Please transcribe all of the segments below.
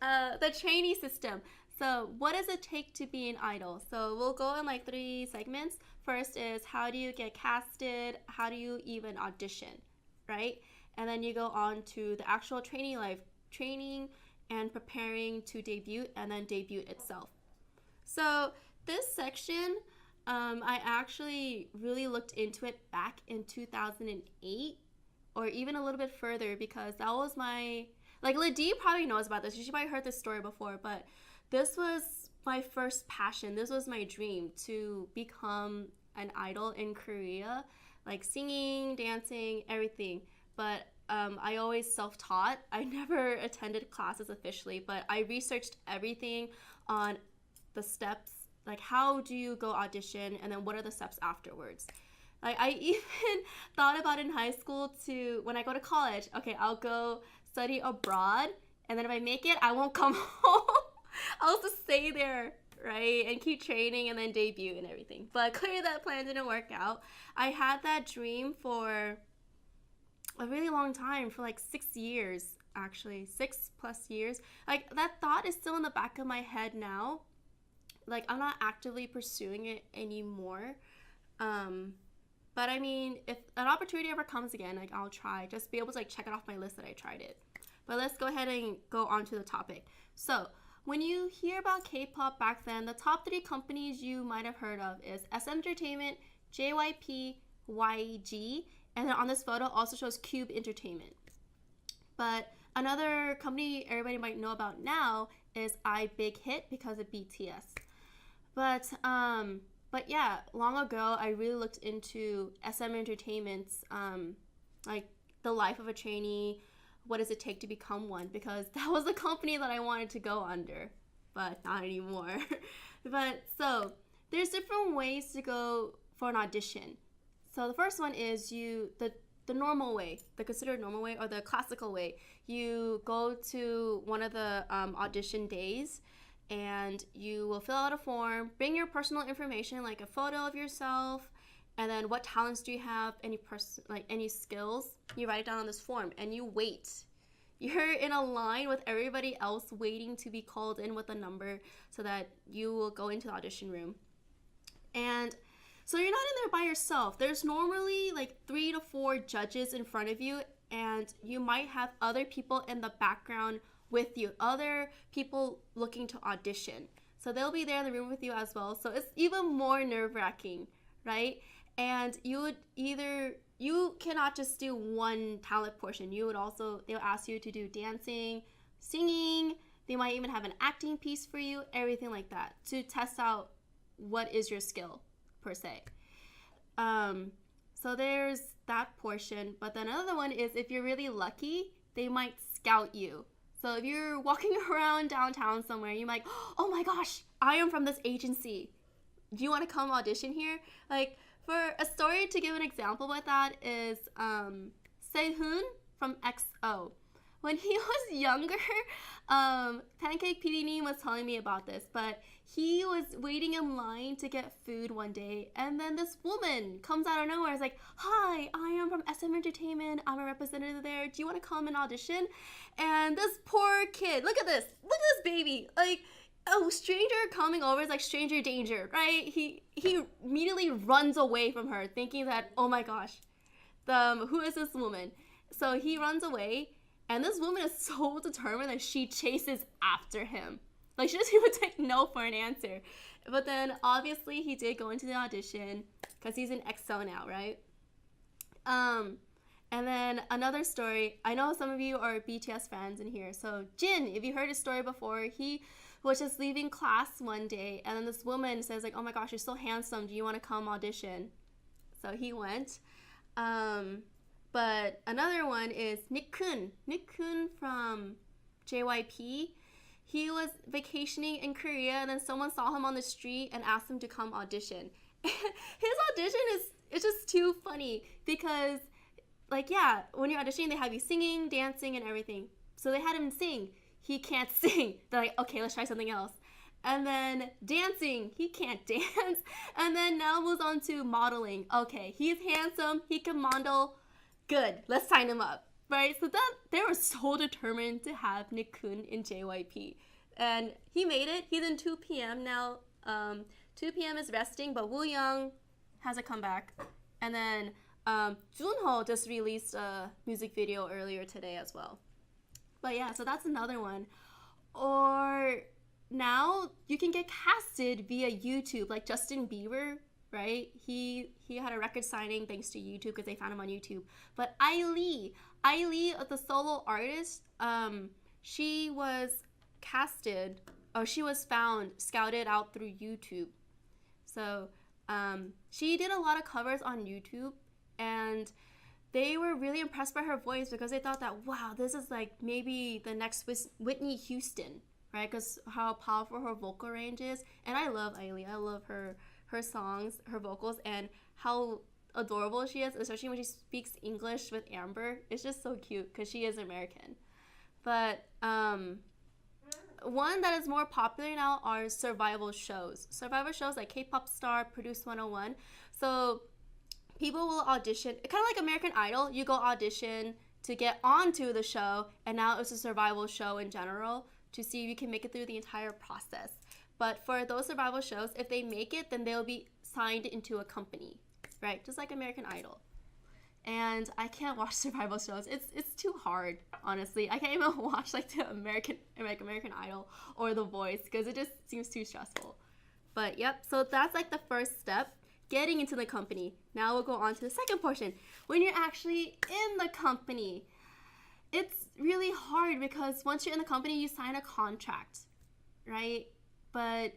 The trainee system. So, what does it take to be an idol? So, we'll go in like three segments. First is how do you get casted? How do you even audition, right? And then you go on to the actual trainee life, training and preparing to debut, and then debut itself. So, this section, I actually really looked into it back in 2008 or even a little bit further because that was my like Ladie probably knows about this. She probably heard this story before, but this was my first passion. This was my dream to become an idol in Korea, like singing, dancing, everything. But I always self-taught. I never attended classes officially, but I researched everything on the steps, like how do you go audition, and then what are the steps afterwards. Like I even thought about in high school to when I go to college, okay, I'll go study abroad, and then if I make it, I won't come home. I'll just stay there, right, and keep training and then debut and everything. But clearly that plan didn't work out. I had that dream for a really long time, for like 6 years, actually, 6+ years. Like that thought is still in the back of my head now. Like I'm not actively pursuing it anymore. But I mean, if an opportunity ever comes again, like I'll try. Just be able to like check it off my list that I tried it. But let's go ahead and go on to the topic. So when you hear about K-pop back then, the top 3 companies you might have heard of is SM Entertainment, JYP, YG, and then on this photo also shows Cube Entertainment. But another company everybody might know about now is I Big Hit because of BTS. But yeah, long ago I really looked into SM Entertainment's like the life of a trainee, what does it take to become one, because that was the company that I wanted to go under, but not anymore. But so there's different ways to go for an audition. So the first one is the normal way, the considered normal way or the classical way. You go to one of the audition days and you will fill out a form, bring your personal information like a photo of yourself, and then what talents do you have, any skills. You write it down on this form and you wait. You're in a line with everybody else waiting to be called in with a number so that you will go into the audition room. And so you're not in there by yourself. There's normally like 3 to 4 judges in front of you, and you might have other people in the background with you, other people looking to audition. So they'll be there in the room with you as well. So it's even more nerve-wracking, right? And you cannot just do one talent portion. They'll ask you to do dancing, singing. They might even have an acting piece for you, everything like that, to test out what is your skill per se. So there's that portion. But then another one is if you're really lucky, they might scout you. So if you're walking around downtown somewhere, you might, oh my gosh, I am from this agency. Do you want to come audition here? Like, for a story to give an example with that is Sehun from EXO. When he was younger, Pancake PD was telling me about this, but he was waiting in line to get food one day, and then this woman comes out of nowhere. It's like, hi, I am from SM Entertainment. I'm a representative there. Do you want to come and audition? And this poor kid, look at this baby. Like, a stranger coming over is like stranger danger, right? He immediately runs away from her, thinking that, oh my gosh, who is this woman? So he runs away. And this woman is so determined that she chases after him. Like, she doesn't even take no for an answer. But then, obviously, he did go into the audition because he's in EXO now, right? And then another story. I know some of you are BTS fans in here. So, Jin, if you heard his story before, he was just leaving class one day. And then this woman says, like, oh my gosh, you're so handsome. Do you want to come audition? So, he went. But another one is Nick Kun from JYP. He was vacationing in Korea, and then someone saw him on the street and asked him to come audition. His audition is just too funny because, like, yeah, when you're auditioning, they have you singing, dancing, and everything. So they had him sing. He can't sing. They're like, okay, let's try something else. And then dancing, he can't dance. And then now moves on to modeling. Okay, he's handsome, he can model. Good, let's sign him up. right? So that they were so determined to have Nickun in JYP. And he made it. He's in 2PM now. 2PM is resting, but Woo Young has a comeback. And then Junho just released a music video earlier today as well. But yeah, so that's another one. Or now you can get casted via YouTube, like Justin Bieber, right? He had a record signing thanks to YouTube because they found him on YouTube. But Ailee, the solo artist, she was casted, or she was scouted out through YouTube. So she did a lot of covers on YouTube, and they were really impressed by her voice because they thought that, wow, this is like maybe the next Whitney Houston, right? Because how powerful her vocal range is. And I love Ailee. I love her songs, her vocals, and how adorable she is, especially when she speaks English with Amber. It's just so cute because she is American. But one that is more popular now are survival shows. Survival shows like K-Pop Star, Produce 101. So people will audition, kind of like American Idol. You go audition to get onto the show, and now it's a survival show in general to see if you can make it through the entire process. But for those survival shows, if they make it, then they'll be signed into a company, right? Just like American Idol. And I can't watch survival shows. It's too hard, honestly. I can't even watch like the American Idol or The Voice because it just seems too stressful. But yep, so that's like the first step, getting into the company. Now we'll go on to the second portion. When you're actually in the company, it's really hard because once you're in the company, you sign a contract, right? But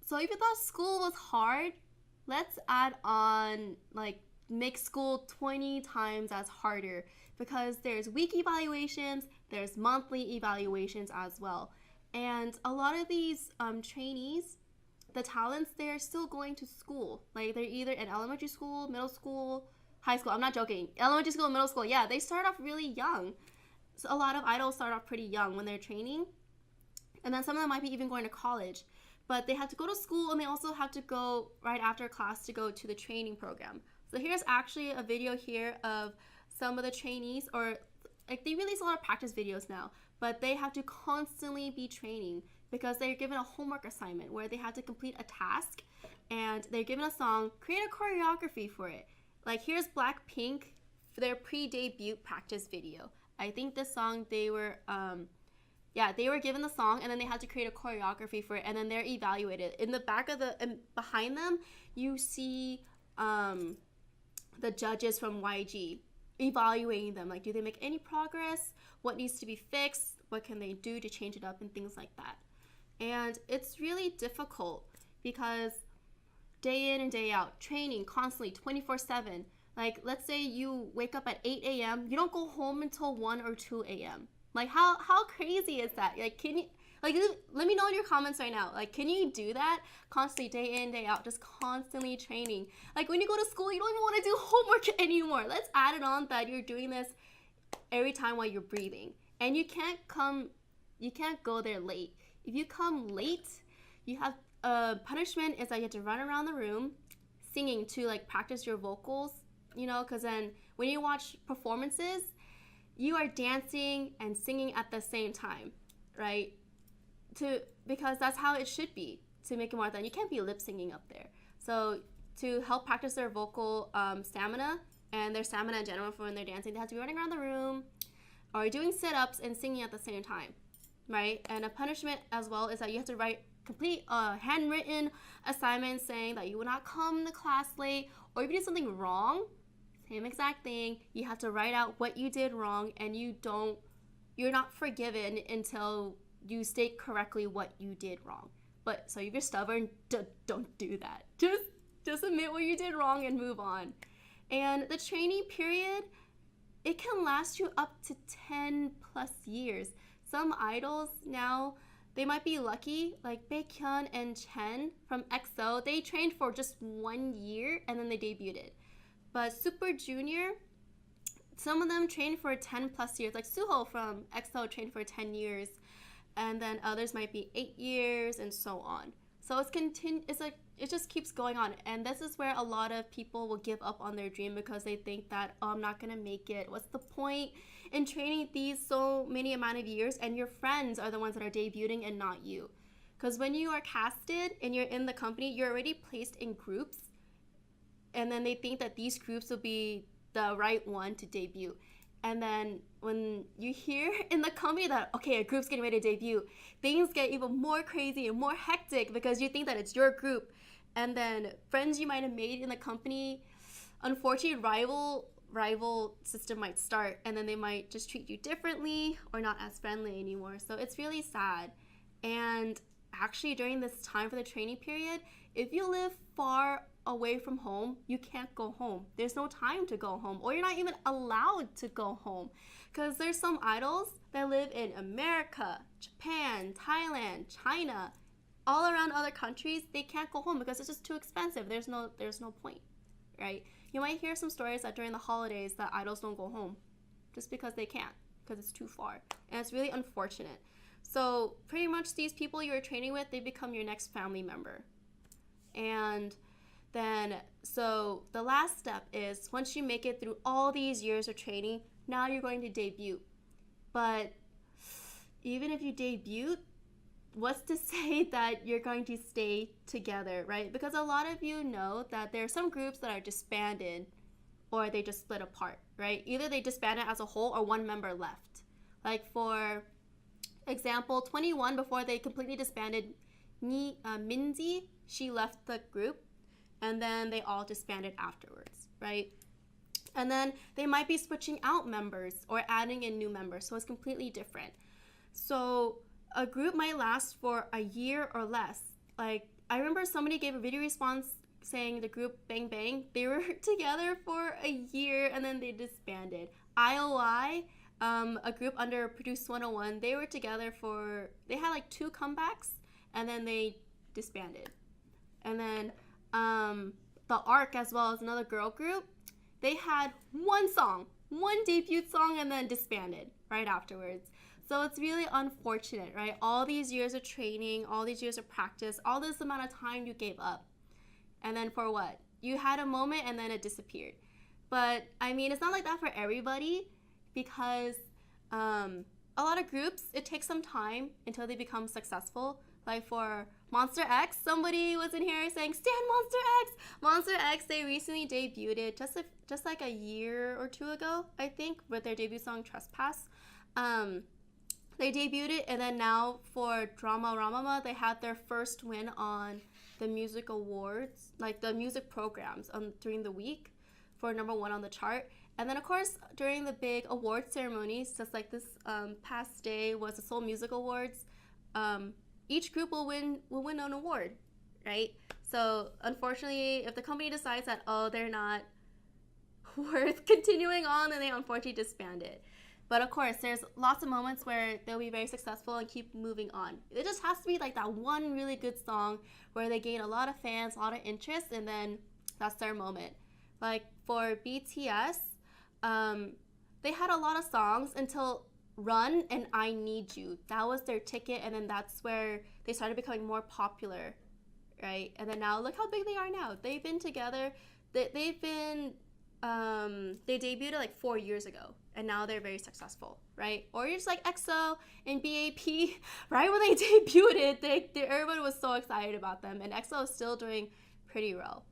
so if you thought school was hard, let's add on like make school 20 times as harder because there's week evaluations, there's monthly evaluations as well. And a lot of these trainees, the talents, they're still going to school. Like they're either in elementary school, middle school, high school. I'm not joking. Elementary school, middle school. Yeah, they start off really young. So a lot of idols start off pretty young when they're training. And then some of them might be even going to college. But they have to go to school, and they also have to go right after class to go to the training program. So here's actually a video here of some of the trainees, or like they release a lot of practice videos now, but they have to constantly be training because they're given a homework assignment where they have to complete a task, and they're given a song, create a choreography for it. Like here's Blackpink for their pre-debut practice video. I think this song they were given the song, and then they had to create a choreography for it, and then they're evaluated. In the back of and behind them, you see the judges from YG evaluating them. Like, do they make any progress? What needs to be fixed? What can they do to change it up, and things like that. And it's really difficult because day in and day out, training constantly 24/7. Like, let's say you wake up at 8 a.m. You don't go home until 1 or 2 a.m. Like, how crazy is that? Like, can you, like, let me know in your comments right now. Like, can you do that constantly, day in, day out, just constantly training? Like, when you go to school, you don't even want to do homework anymore. Let's add it on that you're doing this every time while you're breathing. And you can't go there late. If you come late, you have, punishment is that you have to run around the room singing to, like, practice your vocals, you know, because then when you watch performances, you are dancing and singing at the same time, right? Because that's how it should be to make it more fun. You can't be lip singing up there. So to help practice their vocal stamina and their stamina in general for when they're dancing, they have to be running around the room or doing sit-ups and singing at the same time, right? And a punishment as well is that you have to complete a handwritten assignment saying that you will not come to class late, or if you did something wrong, same exact thing, you have to write out what you did wrong, and you're not forgiven until you state correctly what you did wrong. But so if you're stubborn, don't do that. Just admit what you did wrong and move on. And the trainee period, it can last you up to 10 plus years. Some idols now, they might be lucky, like Baekhyun and Chen from EXO, they trained for just 1 year and then they debuted. But Super Junior, some of them trained for 10 plus years. Like Suho from EXO trained for 10 years. And then others might be 8 years and so on. So it's like it just keeps going on, and this is where a lot of people will give up on their dream because they think that, oh, I'm not gonna make it. What's the point in training these so many amount of years, and your friends are the ones that are debuting and not you? Because when you are casted and you're in the company, you're already placed in groups, and then they think that these groups will be the right one to debut. And then when you hear in the company that, okay, a group's getting ready to debut, things get even more crazy and more hectic because you think that it's your group. And then friends you might have made in the company, unfortunately, rival system might start, and then they might just treat you differently or not as friendly anymore. So it's really sad. And actually, during this time for the training period, if you live far away from home, you can't go home. There's no time to go home, or you're not even allowed to go home, because there's some idols that live in America, Japan, Thailand, China, all around other countries. They can't go home because it's just too expensive. There's no point, right? You might hear some stories that during the holidays that idols don't go home just because they can't, because it's too far, and it's really unfortunate. So pretty much these people you're training with, they become your next family member. And then, so the last step is, once you make it through all these years of training, now you're going to debut. But even if you debut, what's to say that you're going to stay together, right? Because a lot of you know that there are some groups that are disbanded, or they just split apart, right? Either they disbanded as a whole or one member left. Like for example, 21, before they completely disbanded, Minzy, she left the group, and then they all disbanded afterwards, right? And then they might be switching out members or adding in new members, so it's completely different. So a group might last for a year or less. Like, I remember somebody gave a video response saying the group Bang Bang, they were together for a year and then they disbanded. IOI, a group under Produce 101, they were together they had like 2 comebacks and then they disbanded. And then the ARC as well as another girl group, they had one debut song, and then disbanded right afterwards. So it's really unfortunate, right? All these years of training, all these years of practice, all this amount of time you gave up. And then for what? You had a moment and then it disappeared. But I mean, it's not like that for everybody, because a lot of groups, it takes some time until they become successful. Like for Monster X, somebody was in here saying, "Stan Monster X!" Monster X, they recently debuted just like a year or 2 ago, I think, with their debut song Trespass. They debuted it, and then now for Drama Ramama, they had their first win on the music awards, like the music programs during the week, for #1 on the chart. And then, of course, during the big award ceremonies, just like this past day was the Seoul Music Awards, each group will win an award, right? So unfortunately, if the company decides that, oh, they're not worth continuing on, then they unfortunately disband it. But of course, there's lots of moments where they'll be very successful and keep moving on. It just has to be like that one really good song where they gain a lot of fans, a lot of interest, and then that's their moment. Like for BTS, they had a lot of songs until Run and I Need You. That was their ticket, and then that's where they started becoming more popular, right? And then now look how big they are now. They've been together. They debuted like 4 years ago, and now they're very successful, right? Or you're just like EXO and BAP, right? When they debuted it, everybody was so excited about them, and EXO is still doing pretty well.